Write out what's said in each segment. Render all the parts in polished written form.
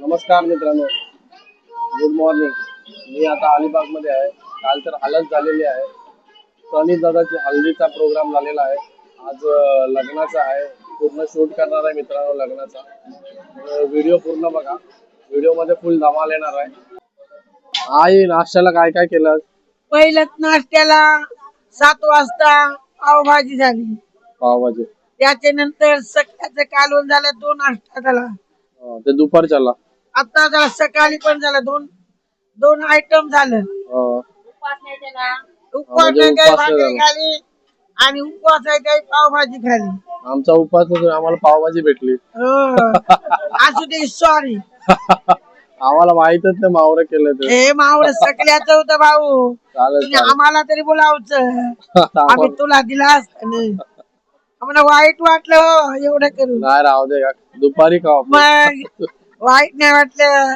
नमस्कार मित्रांनो, good morning. मी आता अलिबाग मध्ये आहे. काल तर हालत झालेली आहे. सनी दादाची हल्दीचा प्रोग्राम झालेला आहे. आज लग्नाचा आहे. पूर्ण शूट करणार आहे मित्रांनो लग्नाचा. व्हिडिओ पूर्ण बघा. व्हिडिओ मध्ये फुल धमाल येणार आहे. आई नाश्त्याला काय काय केलं? पहिल्याच नाश्त्याला 7 वाजता पावभाजी झाली. पावभाजी. त्याच्यानंतर सकाळचं कालवण झालं, 2 नाश्ता झाला. ते दुपारच्याला. आता झाला सकाळी पण झालं, दोन आयटम झालं. उपवास नाही काही भाकरी खाली आणि उपवास आहे काही पावभाजी खाली. आमचा उपवास आम्हाला पावभाजी भेटली. असू दे, सॉरी. आम्हाला माहितच नाही मावरं केलं ते. हे मावळ सगळ्याच होतं भाऊ. आम्हाला तरी बोलावचं, आम्ही तुला दिला असत. आम्हाला वाईट वाटलं एवढं करून. नाही राहू दे, दुपारी खाऊ. मग वाईट नाही वाटलं.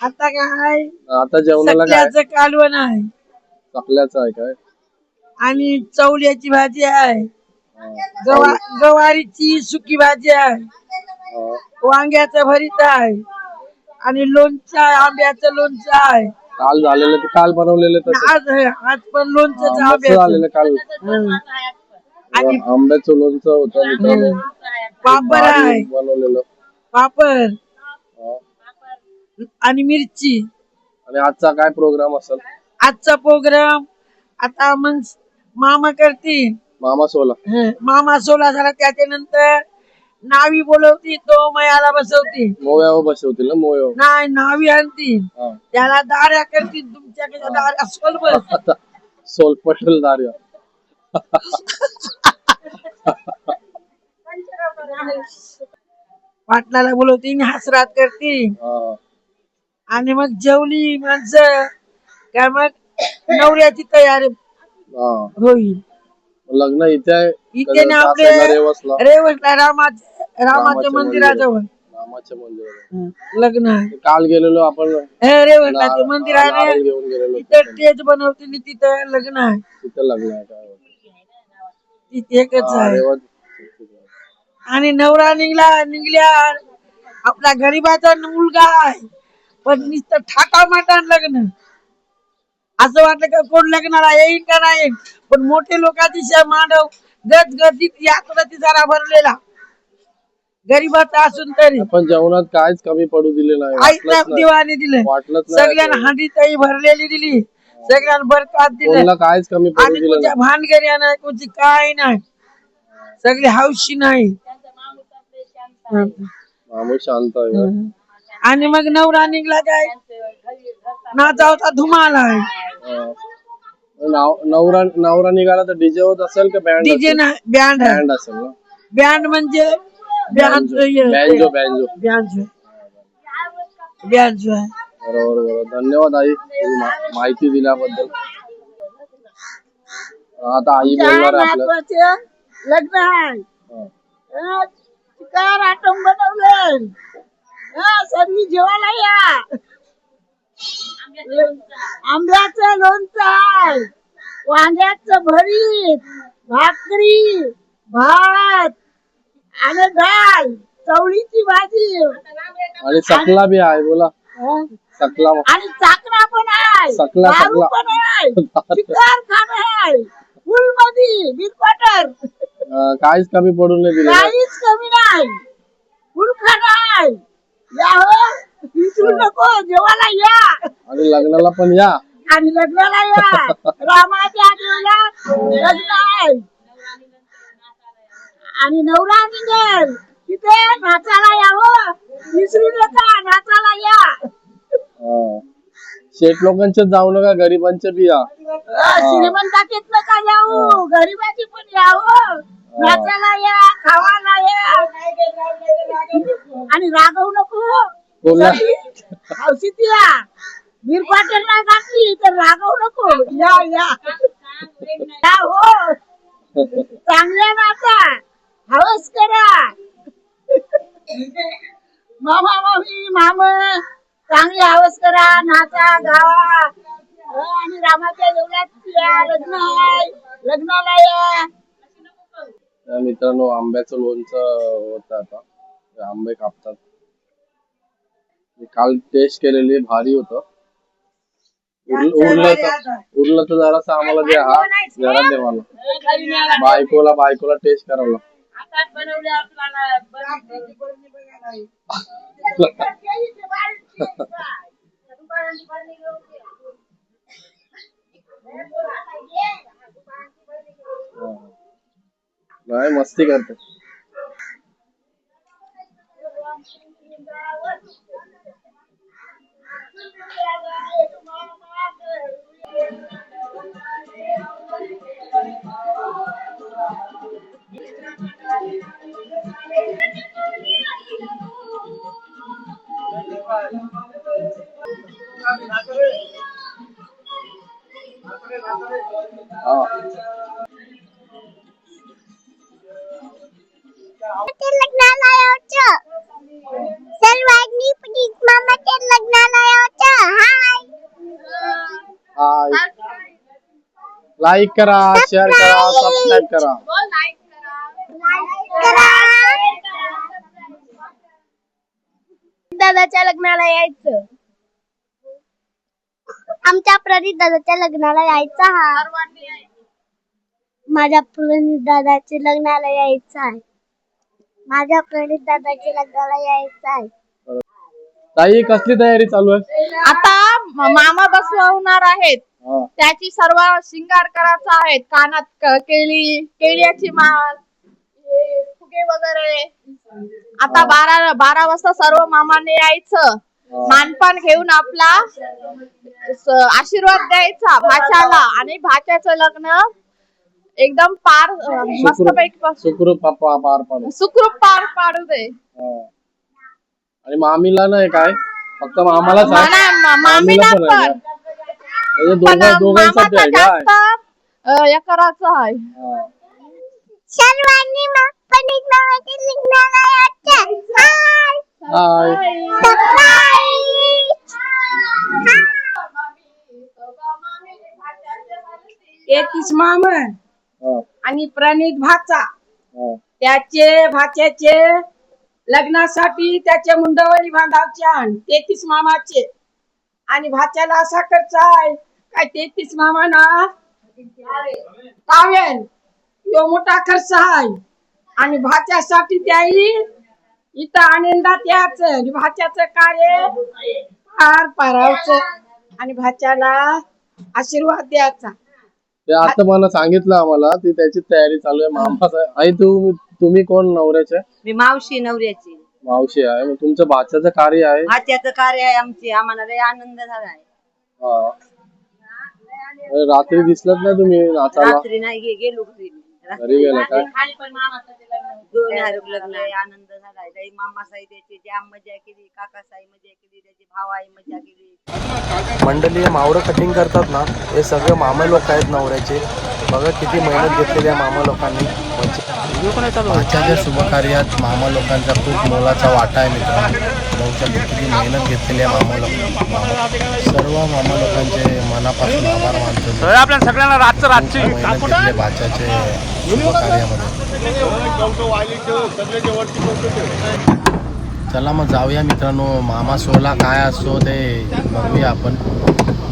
आता काय, आता जेवणाला काय? कालवण आहे, चकल्याचं आहे काय? आणि चवल्याची भाजी आहे, गवारीची सुकी भाजी आहे, वांग्याचं भरीत आहे, आणि लोणचं, आंब्याचं लोणचं आहे. काल झालेलं ते काल बनवलेलं आज पण लोणचं झालेलं काल. आणि आंब्याचं लोणचं होतं, पापड आहे, बनवलेलं पापड आणि मिरची. आणि आजचा काय प्रोग्राम असेल? आजचा प्रोग्राम आता मग मामा करतील. मामा सोला झाला, त्याच्यानंतर नावी बोलवती, तो मयाला बसवतील. मोव्यावर बसवतील ना? मोव्यावर नाही, नावी आणतील, त्याला दाऱ्या करतील. तुमच्याकडे दाऱ्या सोलबस सोलपटल दाऱ्या. पाटलाला बोलवतील, हासरात करतील. आणि मग जेवली माणसं काय, मग नवऱ्याची तयारी होईल. लग्न इथे ना आपले रेवसला रामाच्या मंदिराजवळ लग्न आहे. काल गेलेलो आपण रेवसला मंदिर आहे, तिथे स्टेज बनवतील, तिथं लग्न आहे. तिथं लग्न आहे काय? तिथे एकच आहे. आणि नवरा निघल्या आपला गरीबाचा मुलगा आहे, पण नुसतं ठाटा माटा लग्न. असं वाटलं का कोण लग्नाला येईल का नाही, पण मोठे लोकांची मानव गर्दीत यात्राची जरा भरलेला, गरीबाचा असून तरी. पण जेवणात काहीच कमी पडू दिले नाही. आईला देवाने दिलं, सगळ्यांना हांडी ताई भरलेली दिली, सगळ्यांना बरकात दिलं, काहीच कमी आणि तुझ्या भानगरी नाही, कोणती काय नाही, सगळी हौशी नाही. शांत आहे. आणि मग नवरा निघला काय, नाचा होता, धुमाल आहे. नवरा निघाला तर डीजे होत असेल का बँड? डीजे ना, बँड असेल ना. बँड म्हणजे बँजो आहे. बरोबर. धन्यवाद आई, माहिती दिल्याबद्दल. आता आई बोलणार आहे आपलं. लग्न आहे, आटम बनवलं, सर्वी जेवायला या. आंब्याचं लोणचं आहे, वांग्याचं भरीत, भाकरी, भात आणि डाळ, चवळीची भाजी, आणि चकला बी आहे. बोला. चकला आणि चाकणा पण आहे, दारू पण आहे, चिकन खाणं आहे, फुलमधी बिरपाटर. काहीच कमी पडून नाही दिलं, काहीच कमी नाही, फुल खाणं आहे. या हो, विसरू नको, जेवायला या. आणि लग्नाला पण या. रामाच्या लग्न आहे, आणि नवरा निघेल तिथे नाचायला या. हो, विसरू नका, नाचायला या. शेठ लोकांचे जाऊ नका, गरिबांचे बी या. श्रीमंताचेच नका जाऊ, गरीबाची पण या. हो, नाचायला या, खावायला या, आणि रागवू नको. हौशीत या, वीरपाटण नाही घातली तर रागवू नको. या हो, चांगल्या नाचा, हवस करा. मामा चांगली हवस करा, नाचा गावा, आणि रामाच्या देवळात या. लग्न आहे, लग्नाला या. मित्रांनो, आंब्याचं लोणचं होतं. आता आंबे कापतात. काल टेस्ट केलेली भारी होतं. उरलं तर जरासं आम्हाला द्या. हा घरात दे मला. बायकोला टेस्ट करावं. नाही मस्ती करते. लग्नाला यायचं सर्वांनी प्लीज मामाच्या लग्नाला यायचं. हाय लाईक करा, शेअर करा, सबस्क्राईब करा. दादाच्या लग्नाला यायचं. आमच्या प्रणित दादाच्या लग्नाला यायचं. माझ्या प्रणित दादाच्या लग्नाला यायचं आहे. माझ्या प्रणित दादाच्या लग्नाला यायचं आहे. ताई कसली तयारी चालू आहे? आता मामा बसवणार आहेत. त्याची सर्व शिंगार करायचा आहे. कानात केळीची माळ, फुगे वगैरे. आता 12 वाजता सर्व मामाने यायचं. मानपान घेऊन आपला आशीर्वाद द्यायचा भाच्याला. आणि भाच्याचं लग्न एकदम मस्तपैकी सुखरूप पार पाडू दे. आणि मामीला नाही काय फक्त मामालाच आहे. मामीला पण दोघांसाठी जास्त हे करायचं आहे. सर्वांनी प्रणित मामाच्या लग्नाला यायचं. तेहतीस मामा आणि प्रणित भाचा भाच्याचे लग्नासाठी त्याचे मुंडवळी बांधायचे. 33 मामाचे आणि भाच्याला असा खर्च आहे काय 33 मामाना पावेल तो मोठा खर्च आहे. आणि भाच्यासाठी त्याही इथं आनंदात यायचं. भाच्याचं कार्य पार पाडायचं आणि भाच्याला आशीर्वाद द्यायचा. ते आता मला सांगितलं आम्हाला ती त्याची तयारी चालू आहे. मामाचा आई तुम्ही कोण नवऱ्याचे? मी मावशी नवऱ्याची. मावशी आहे. मग तुमचं भाच्याचं कार्य आहे? भाच्याचं कार्य आहे आमचे. आम्हाला लय आनंद झालाय. रात्री दिसलात ना तुम्ही नाचायला? रात्री नाही गेलो घरी गेला काय? लग्न आहे. आनंद झालाय. लई मामा साई त्याची जाम मजा केली. काका साई मजा केली. त्याची भाव आई मजा केली. मंडळी मावरं कटिंग करतात ना हे सगळे मामा लोक आहेत नवऱ्याचे. बघा किती मेहनत घेतलेली आहे मामा लोकांनी. भाच्याच्या शुभकार्यात मामा लोकांचा खूप मोलाचा वाटा आहे मित्रांनो. किती मेहनत घेतलेली आहे मामा लोक. सर्व मामा लोकांचे मनापासून आभार मानतो. आपल्या सगळ्यांना रातची मेहनत घेतली भाच्याचे शुभकार्यामध्ये. चला मग जाऊया मित्रांनो. मामा सोला काय असतो ते बघूया आपण.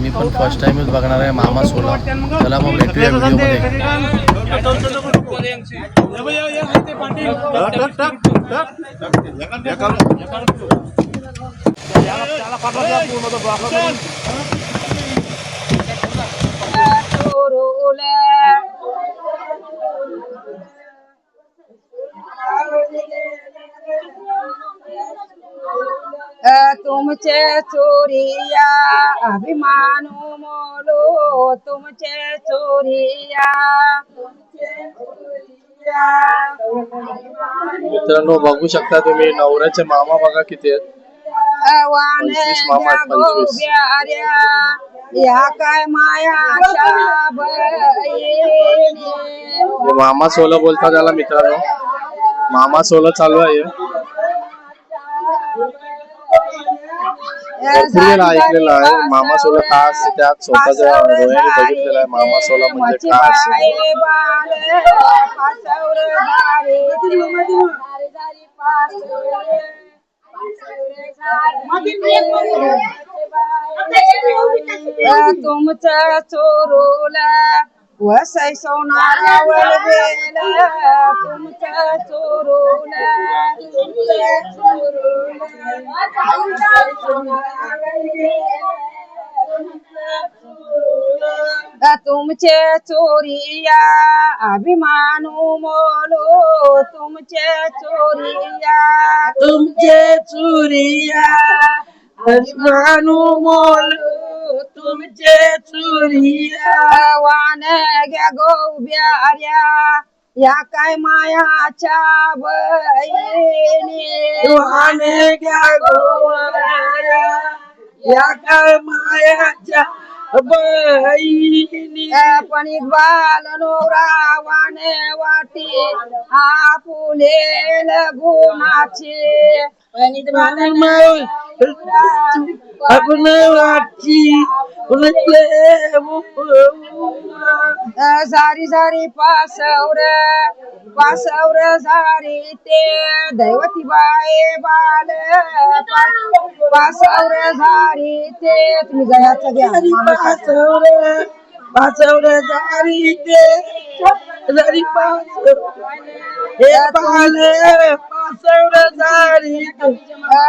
मी पण फर्स्ट टाइमच बघणार आहे मामा सोला. चला मग भेटूया व्हिडिओमध्ये. तुमचे चोरिया अभिमानो मोलो. तुमचे चोरिया मित्रांनो बघू शकता तुम्ही नवऱ्याचे मामा बघा किती आहेत. 25 मामा आहेत. 25. या काय मायाच्या मामा सोला बोलतात त्याला मित्रांनो. मामा सोला चालू आहे. भरपूर ऐकलेलं आहे मामा सोला काय असते. त्यात स्वतःच्या डोळ्याने बघितलेलं आहे मामा सोला म्हणजे काय असते. तुमचं चोरूला वसई सोनारावर गेलं तुमचं चोरूला तुमचे चोरिया अभिमानू मोलो तुमचे चोरिया तुमचे चुरिया अभिमानू मोल तुमचे चुरिया वान घ्या गोब्यार्या या काय मायाच्या बहिणी वाने घ्या गोवाऱ्या या काय मायाच्या बहिणी पण बाल नोरा वाने वाटी आपुलेल गुणाची आपण वाटची सारी सारी पासवर सारी ते दैवती बाये बाल पासवर सारी ते तुम्ही गयाचं घ्या पाचवड जारी ते जरी पाचवड जारी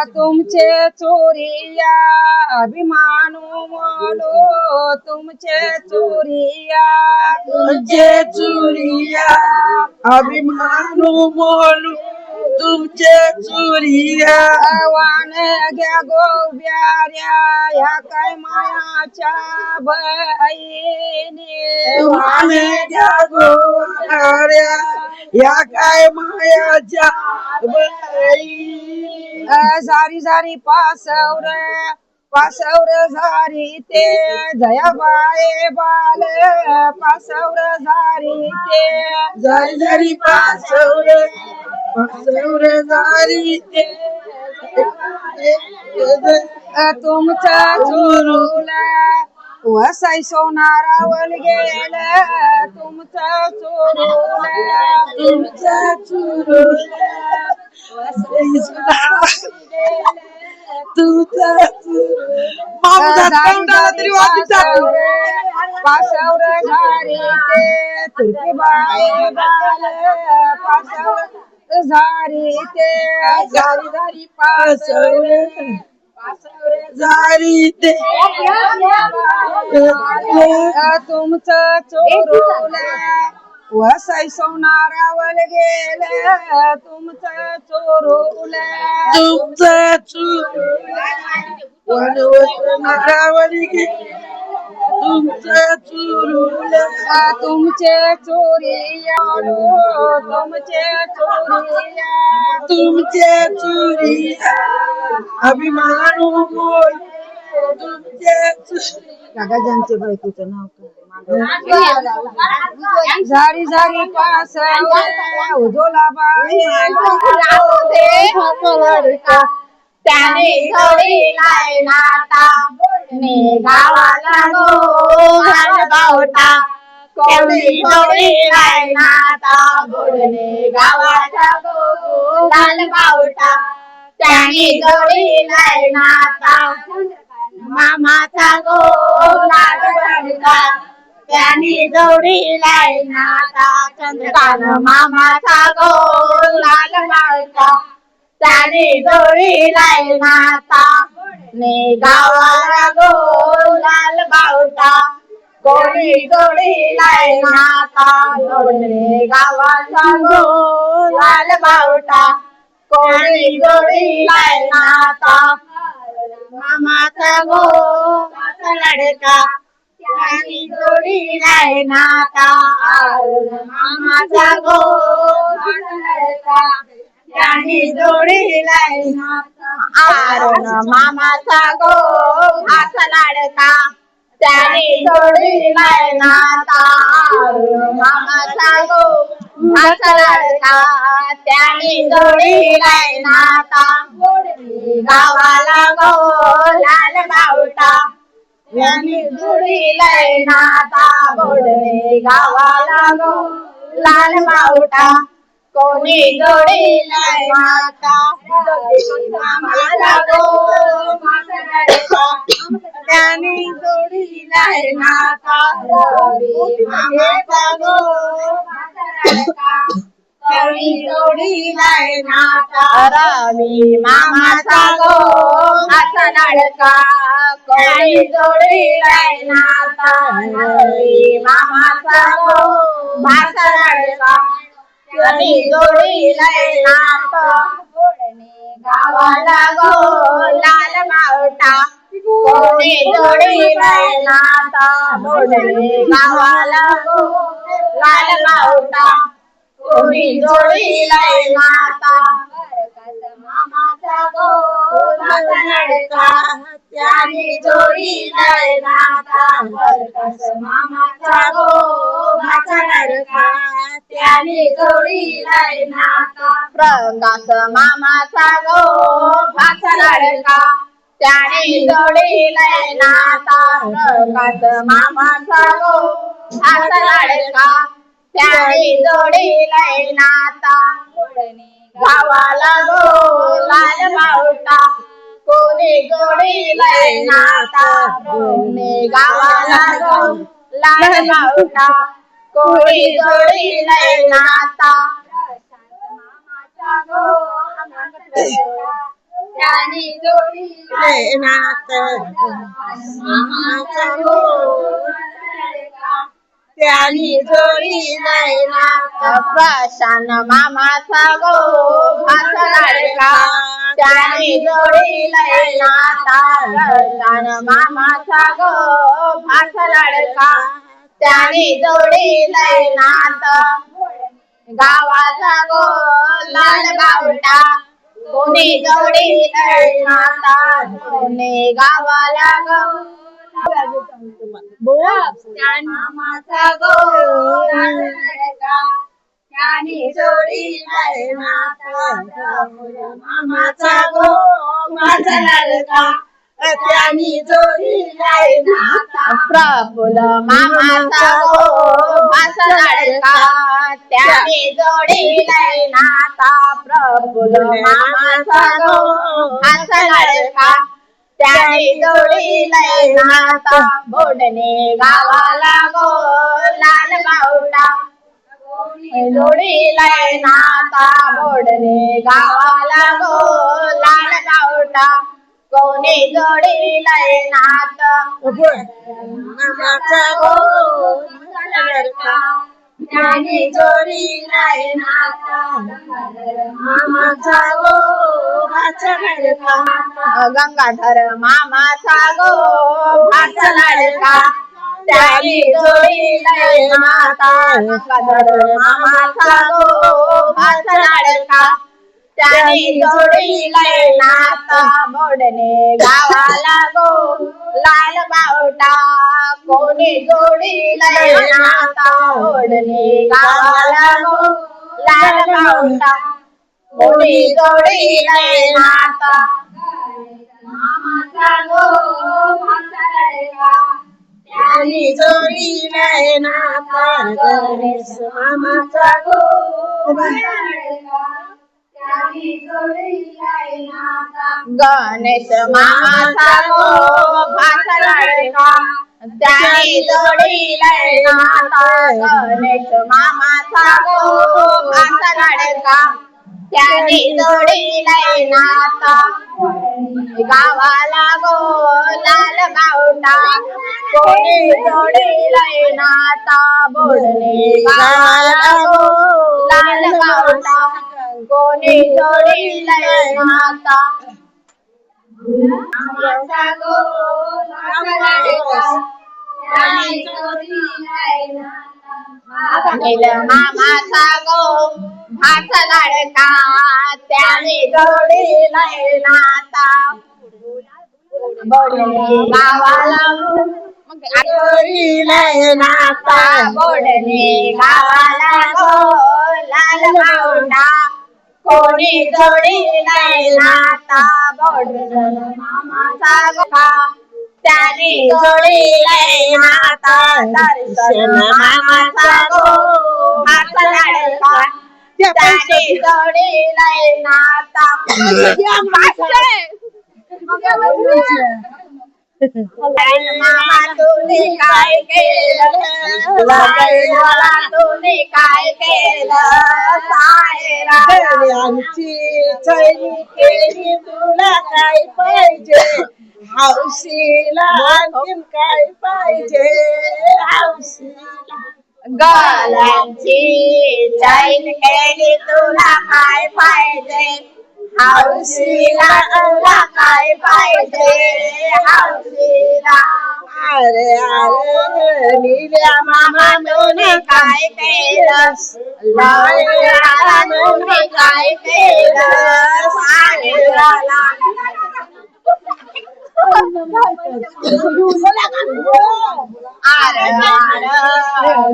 तुमचे चोरिया अभिमानू मोलो तुमचे चोरिया तुमचे चुरिया अभिमानू बोलू तुमचे चुरिया वान घ्या गोब्यार्या ह्या काय मायाच्या बहिणी वाने घ्या गोवाऱ्या या काय मायाच्या बाई सारी सारी पासवर सारी ते जयाबाई बाल पासवर सारी ते जरी जरी पाचवड जारी ते तुमचा चोरूला वसाई सोनारावल गेलं तुमचं चोरूला तुमचा चुरुला तुमचा पासवर झारी ते तुर्की बाई बाल पासवर झारी ते झारी झारी पासवर जारी ते तुमचं चोरूला वसाई सोनारावल गेलं तुमचं चोरूला तुमचा चुरुला वनवसनारावरी गे तुमचा चुरुला तुमचे चोरिया तुमचे चोरिया तुमचे चुरिया अभिमानू बोल तुमचे काकाजांचे बायकोचं नाव काय झारी झारी पास उजोला बाई त्याने जोडीलाय नाता गावाला गो बावटा कोणी जोडीलाय नाता बुडणे गावाचा गो लाल बावटा त्याने जोडीलाय नाता मामाचा गो लाल बावटा त्याने जोडीलाय नाता चंद्रकांत मामाचा गो लाल बावटा त्याने जोडीलाय नाता गावाला गो लाल बावटा कोणी जोडीलाय नाता गावाचा गो लाल बावटा कोणी जोडीलाय नाता मामाचा गो लडका त्याने जोडीलाय नाता मामाचा गो लडका त्याने जोडीलाय आरण मामाचा गो असा लाडका त्याने जोडीलाय नाता मामाचा गो असा लाडका त्याने जोडीलाय नाता गावाला गो लाल बावटा त्याने जोडीलाय नाता बोडे गावाला गो लाल बावटा कोणी जोडीलाय नाता मामाचा गो माझा लाडका त्याने जोडीलाय नाता रवी मामाचा गो माझा लाडका कोणी जोडीलाय नाता रवी मामाचा गो माझा लाडका कोणी जोडीलाय नाता रवी मामाचा गो माझा लाडका कोणी जोडीलाय नाता गावाला गो लाल मावटा कोणी जोडीलाय नाता गावाला गो लाल मावटा कोणी जोडीलाय नाता मामाचा गो माझा लाडका त्याने जोडीलाय नाता मामाचा गो माझा लाडका त्याने जोडीलाय नाता प्रकाश मामाचा गो माझा लाडका त्याने जोडीलाय नाता प्रकाश मामाचा गो माझा लाडका त्याने जोडीलाय नाता गावाला गो लाल मावटा कोणी जोडीलाय नाता गावाला गो लाल मावटा कोणी जोडीलाय नाता मामाचा गो त्याने जोडीलाय नाता मामाचा गो त्याने जोडीलाय नाता प्रशांत मामाचा गो माझा लाडका त्याने जोडीलाय नाता प्रशांत मामाचा गो माझा लाडका त्याने जोडीलाय नाता गावाचा गो लाल बावटा कोणी जोडीलाय नाता गावाला गो मामाचा गो त्याने जोडीलाय नाता मामाचा गो माझा लाडका त्याने जोडीलाय नाता प्रफुल्ल मामाचा गो माझा लाडका त्याने जोडीलाय नाता प्रफुल्ल मामाचा गो माझा लाडका त्याने जोडीलाय नाता बोडणे गावाला गो लाल बावटा जोडीलाय नाता बोडणे गावाला गो लाल बावटा कोणी जोडीलाय नाता मामाचा गो त्याने जोडीलाय नाता मामाचा गो माझा लाडका गंगाधर मामाचा गो माझा लाडका त्याने जोडीलाय नाता गंगाधर मामाचा गो माझा लाडका त्याने जोडीलाय नाता बोडणे गावाला गो लाल बावटा कोणी जोडीलाय नाता बोडणे गावाला गो लाल बावटा कोणी जोडीलाय नाता मामाचा गो माझा लाडका त्याने जोडीलाय नाता गणेश मामाचा गो माझा लाडका गणेश मामाचा गो माझा लाडका त्याने जोडीलाय नाता गणेश मामाचा गो माझा लाडका त्याने जोडीलाय नाता गावाला गो लाल बावटा कोणी जोडीलाय नाता बोडणे गावाला गो लाल बावटा कोणी जोडीलाय नाता मामाचा गो माझा लाडका त्याने जोडीलाय नाता मामाचा गो माझा लाडका त्याने जोडीलाय नाता बोडणे गावाला जोडीलाय नाता बोडणे गावाला गो लाल बावटा कोणी जोडीलाय नाता बोडणे मामाचा गो त्याने जोडीलाय नाता दर्शन मामाचा गो माझा लाडका त्या त्याने जोडीलंय नाता. मामा तुने काय केलं, मला तुने काय केलं, सायरा आमची चैनी केली तुला काय पाहिजे, हौशीला आणखीन काय पाहिजे, हौशीला गळ्यांची चैन केली तुला काय पाहिजे, हौशीला तुला काय पाहिजे, हौशीला. अरे अरे नील्या मामा तुने काय केलं, लावण्याला तुने काय केलं, सायराला. आर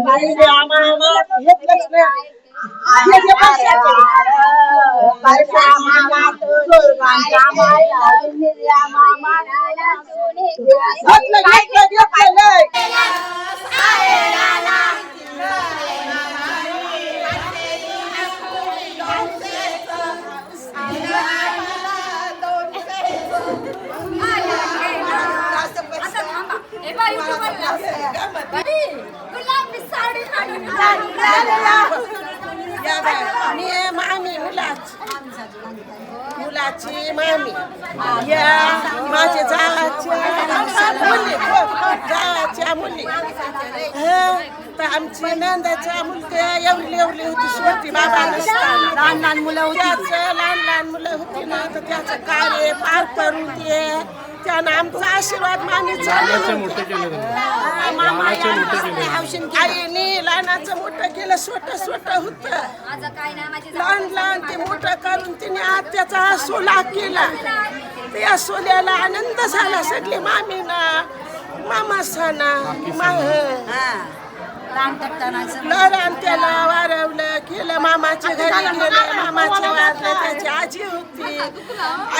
नील्या मामा घेतलंच नाही. मामी मुलाची मामी या माझ्या जावाच्या मुली तर आमची नंदाच्या मुलगा एवढी होती छोटी बाबा नसताना लहान लहान मुलं होती ना तर त्याचं कार्य पार करून ते त्यानं आमचा आशीर्वाद मामीचा आईने लहानाचं मोठं केलं, स्वतः होत लहान ते मोठं करून तिने आत्याचा सोला केला. त्या सोल्याला आनंद झाला सगळे मामीना मामासाना लहान त्याला वारवलं केलं, मामाच्या घरी गेलं, मामाच्या वारलं, त्याची आजी होती,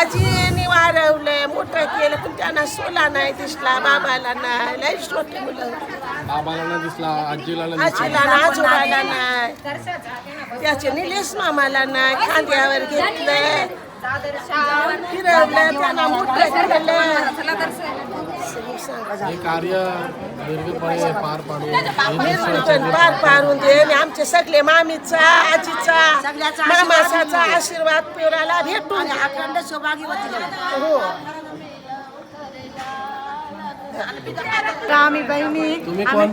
आजीने वारवलं मोठं केलं पण त्यांना सोला नाही दिसला, बाबाला नाही, लई छोटी मुलं बाबाला नाही दिसला, आजीला आजीला ना आजोबाला नाही, त्याचे निलेश मामाला नाही, खांद्यावर घेतलं फिरवलं, त्यांना मोठं केलं. हे कार्य दीर्घपणे पार पाडून दे आणि आमचे सगळे मामीचा आजीचा मामाचा आशीर्वाद पिवराला भेटून अखंड सौभाग्य हो. आम्ही बहिणी, तुम्ही कोण?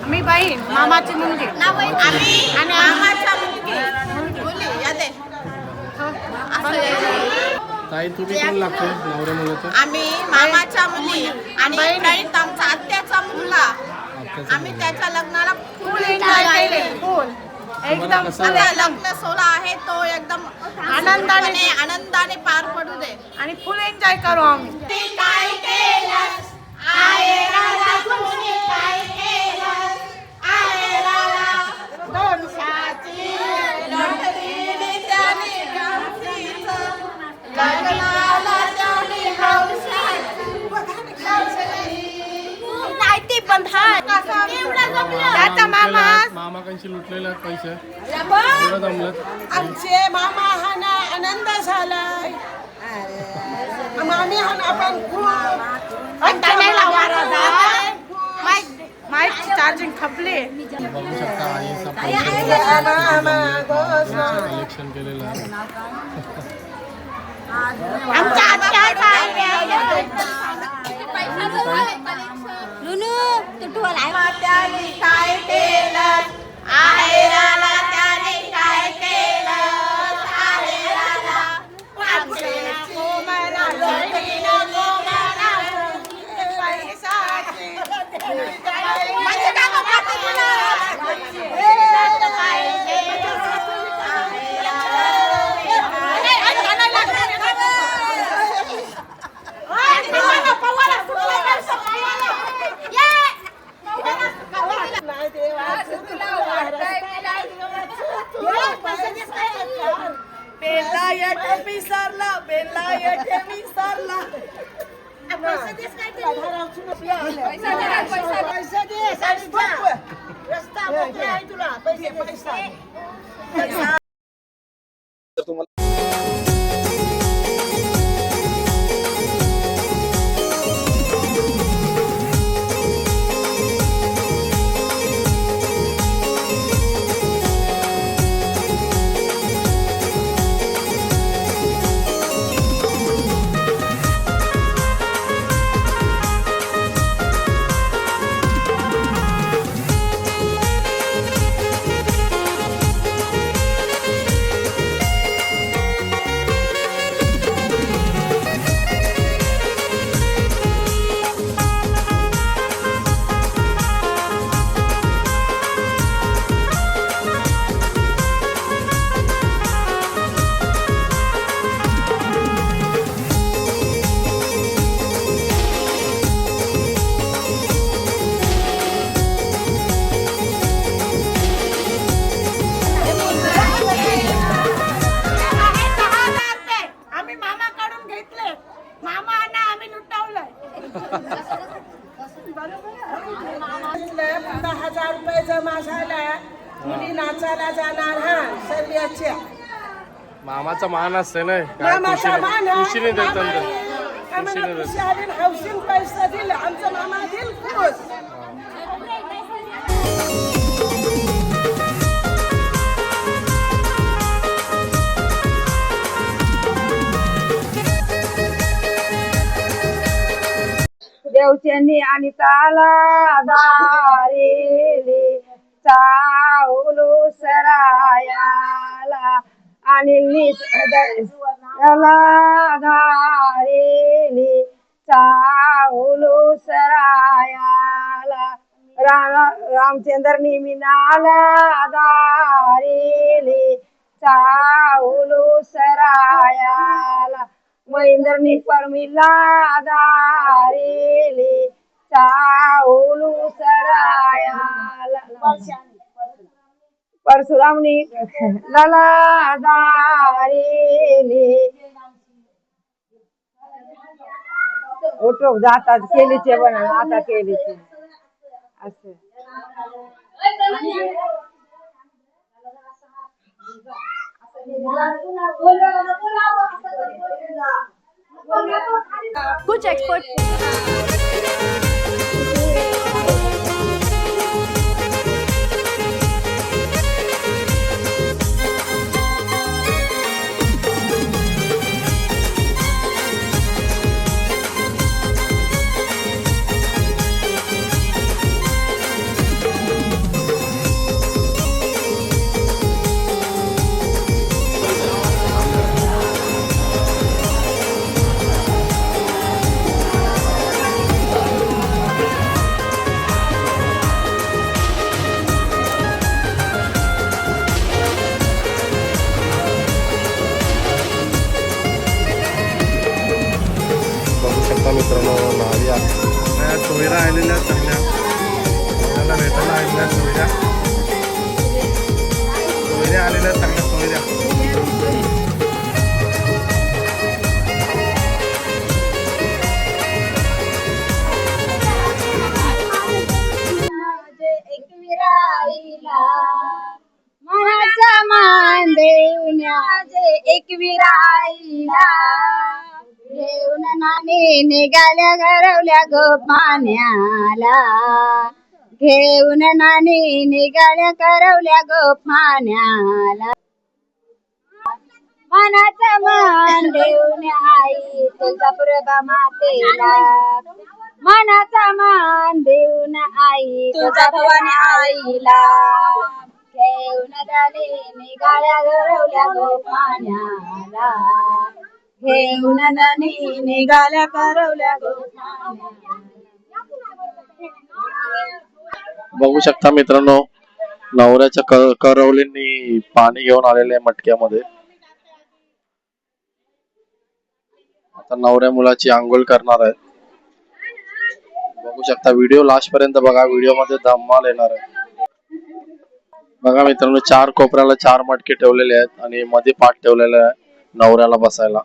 मी बहीण, मामाची मुलगी आणि मामाच्या मुली यादे. ताई तुम्ही कोण लागतो नवऱ्या मुलाचं? आम्ही मामाच्या मुली आणि प्रणित आमचा आत्याचा मुलगा. आम्ही त्याच्या लग्नाला फुल एन्जॉय केले. एकदम आता लग्न सोहळा आहे तो एकदम आनंदाने पार पडू दे आणि फुल एन्जॉय करू आम्ही. काय केलं आयराला तुम्ही काय केलं आयराला दोनशाची लढली त्याने गमतीचं लग्नाला त्याने नाईटी पण त्याचा मामाकांशी लुटलेले आहेत पैसे एवढं जमलं. आमचे मामा हा ना आनंद झालाय, मामी हा ना पण माईकची चार्जिंग खपली. बघू शकता आईचा कलेक्शन केलेलं आहे. त्याने काय केलं आयराला त्याने काय केलं आयराला पैसा तुम्हाला आम्ही मामाकडून घेतले, मामाना आम्ही लुटवलंय. 15,000 रुपये जमा झाला. मुली नाचायला जाणार हा सर्व्याच्या. मामाचा मान असते ना मामाचा मान आहे. खुशीने देतात आम्हाला खुशी आली, हौशीन पैसा दिले. आमचा मामा दिल खुश. देवचंदी आणि ताला दारेले चावलो सरायाला आणि धारेले चावलो सरायाला रामचंद्र निमिनाला दारेले चावलो सरायाला महेंद्रनी परमिला दारेले चावलो सरायाला परशुरामनी लला दारेले ओटो जातात केलीचे बन आता केलीचे असं कुछ एक्सपर्ट मित्रांनो नाविया सोयरा आलेल्या चांगल्या आपल्याला भेटायला आलेल्या सोयऱ्या आलेल्या चांगल्या सोयऱ्या मनाचा मान देवण्याचे एकविराईला घेऊन नाणे निघाल्या घरवल्या गोपाण्याला घेऊन नाणे निघाल्या करवल्या गोपाण्याला मनाचा मान देऊन आई तुझा प्रभा मातेला मनाचा मान देऊन आई तुझा भवानी आईला घेऊन नाणे निघाल्या घरवल्या गोपाण्याला घेऊन नाणी निघाल्या करवल्या बघू शकता मित्रांनो, नवऱ्याच्या करवलींनी पाणी घेऊन आलेले मटक्यामध्ये. आता नवऱ्या मुलाची आंघोळ करणार आहेत. बघू शकता, व्हिडिओ लास्ट पर्यंत बघा, व्हिडिओ मध्ये धमाल येणार आहे. बघा मित्रांनो, 4 कोपऱ्याला 4 मटके ठेवलेले आहेत आणि मध्ये पाट ठेवलेला आहे नवऱ्याला बसायला.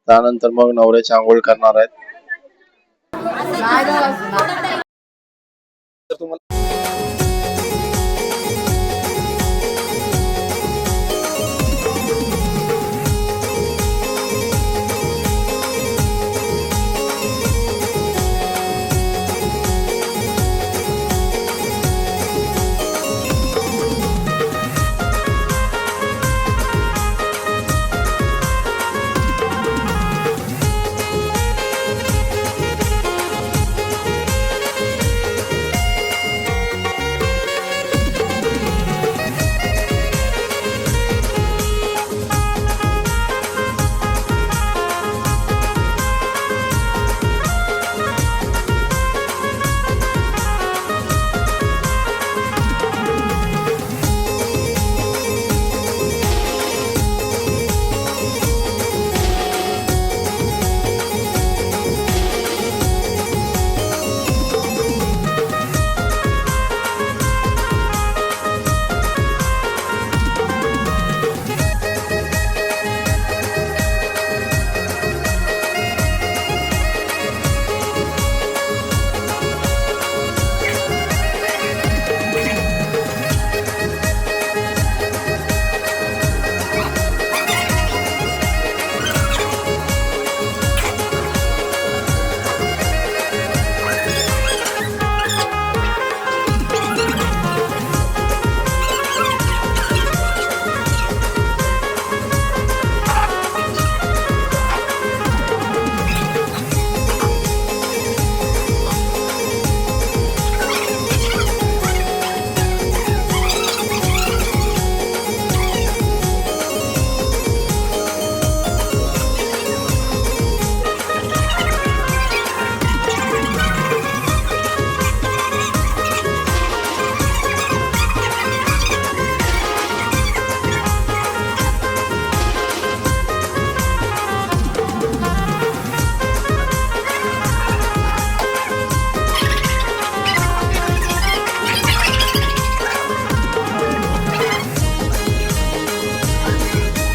त्यानंतर मग नवऱ्याची आंघोळ करणार आहेत.